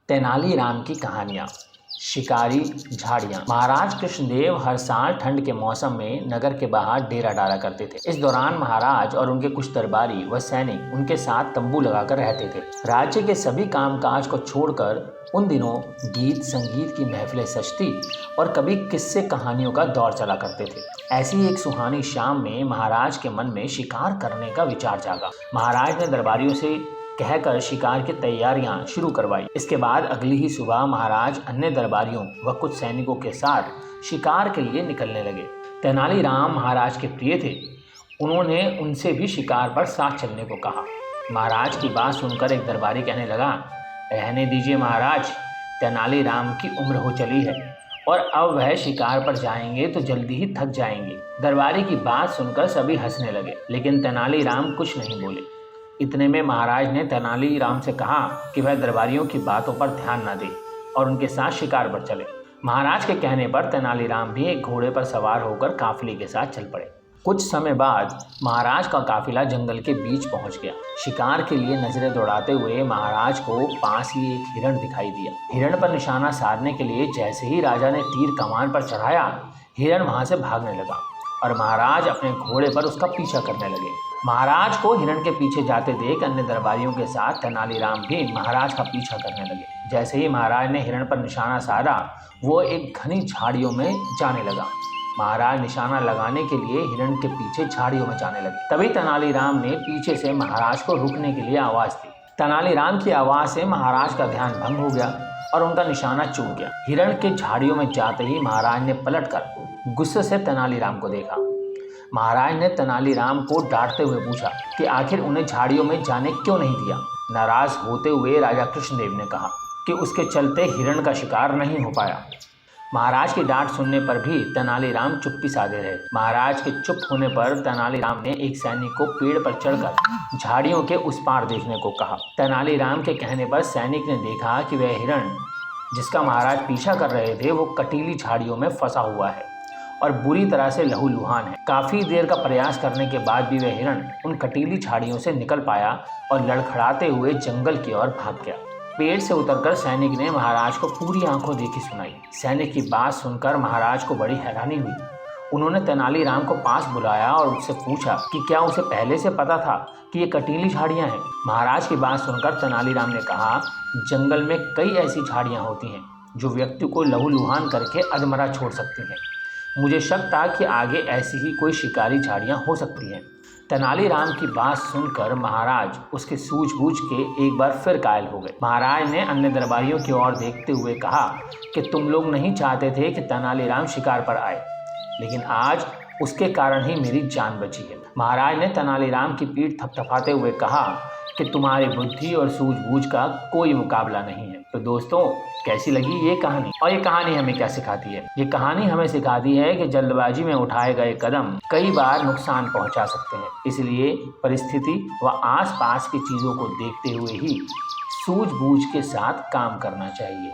तेनालीराम की कहानियाँ। शिकारी झाड़ियाँ। महाराज कृष्णदेव हर साल ठंड के मौसम में नगर के बाहर डेरा डाला करते थे। इस दौरान महाराज और उनके कुछ दरबारी व सैनिक उनके साथ तंबू लगाकर रहते थे। राज्य के सभी कामकाज को छोड़कर उन दिनों गीत संगीत की महफिलें सजती और कभी किस्से कहानियों का दौर चला करते थे। ऐसी एक सुहानी शाम में महाराज के मन में शिकार करने का विचार जागा। महाराज ने दरबारियों से कहकर शिकार की तैयारियां शुरू करवाई। इसके बाद अगली ही सुबह महाराज अन्य दरबारियों व कुछ सैनिकों के साथ शिकार के लिए निकलने लगे। तेनालीराम महाराज के प्रिय थे। उन्होंने उनसे भी शिकार पर साथ चलने को कहा। महाराज की बात सुनकर एक दरबारी कहने लगा, रहने दीजिए महाराज, तेनालीराम की उम्र हो चली है और अब वह शिकार पर जाएंगे तो जल्दी ही थक जाएंगे। दरबारी की बात सुनकर सभी हंसने लगे, लेकिन तेनालीराम कुछ नहीं बोले। इतने में महाराज ने तेनालीराम से कहा कि वह दरबारियों की बातों पर ध्यान न दे और उनके साथ शिकार पर चले। महाराज के कहने पर तेनालीराम भी एक घोड़े पर सवार होकर काफिले के साथ चल पड़े। कुछ समय बाद महाराज का काफिला जंगल के बीच पहुंच गया। शिकार के लिए नजरें दौड़ाते हुए महाराज को पास ही एक हिरण दिखाई दिया। हिरण पर निशाना साधने के लिए जैसे ही राजा ने तीर कमान पर चढ़ाया, हिरण वहां से भागने लगा और महाराज अपने घोड़े पर उसका पीछा करने लगे। महाराज को हिरण के पीछे जाते देख अन्य दरबारियों के साथ तेनालीराम भी महाराज का पीछा करने लगे। जैसे ही महाराज ने हिरण पर निशाना साधा, वो एक घनी झाड़ियों में जाने लगा। महाराज निशाना लगाने के लिए हिरण के पीछे झाड़ियों में जाने लगे। तभी तेनालीराम ने पीछे से महाराज को रुकने के लिए आवाज दी। तेनालीराम की आवाज से महाराज का ध्यान भंग हो गया और उनका निशाना चूक गया। हिरण के झाड़ियों में जाते ही महाराज ने पलटकर गुस्से से तेनालीराम को देखा। महाराज ने तेनालीराम को डांटते हुए पूछा कि आखिर उन्हें झाड़ियों में जाने क्यों नहीं दिया। नाराज होते हुए राजा कृष्णदेव ने कहा कि उसके चलते हिरण का शिकार नहीं हो पाया। महाराज की डांट सुनने पर भी तेनालीराम चुप्पी साधे रहे। महाराज के चुप होने पर तेनालीराम ने एक सैनिक को पेड़ पर चढ़कर झाड़ियों के उस पार देखने को कहा। तेनालीराम के कहने पर सैनिक ने देखा कि वह हिरण जिसका महाराज पीछा कर रहे थे वो कटीली झाड़ियों में फंसा हुआ है और बुरी तरह से लहूलुहान है। काफी देर का प्रयास करने के बाद भी वह हिरण उन कटीली झाड़ियों से निकल पाया और लड़खड़ाते हुए जंगल की ओर भाग गया। पेड़ से उतरकर सैनिक ने महाराज को पूरी आंखों देखी सुनाई। सैनिक की बात सुनकर महाराज को बड़ी हैरानी हुई। उन्होंने तेनालीराम को पास बुलाया और उससे पूछा कि क्या उसे पहले से पता था कि ये कटीली झाड़ियां हैं। महाराज की बात सुनकर तेनालीराम ने कहा, जंगल में कई ऐसी झाड़ियां होती हैं जो व्यक्ति को लहूलुहान करके अधमरा छोड़ सकती हैं। मुझे शक था कि आगे ऐसी ही कोई शिकारी झाड़ियां हो सकती हैं। तेनालीराम की बात सुनकर महाराज उसके सूझबूझ के एक बार फिर कायल हो गए। महाराज ने अन्य दरबारियों की ओर देखते हुए कहा कि तुम लोग नहीं चाहते थे कि तेनालीराम शिकार पर आए, लेकिन आज उसके कारण ही मेरी जान बची है। महाराज ने तेनालीराम की पीठ थपथपाते हुए कहा कि तुम्हारी बुद्धि और सूझबूझ का कोई मुकाबला नहीं है। तो दोस्तों, कैसी लगी ये कहानी? और ये कहानी हमें क्या सिखाती है? ये कहानी हमें सिखाती है कि जल्दबाजी में उठाए गए कदम कई बार नुकसान पहुंचा सकते हैं। इसलिए परिस्थिति व आसपास की चीजों को देखते हुए ही सूझबूझ के साथ काम करना चाहिए।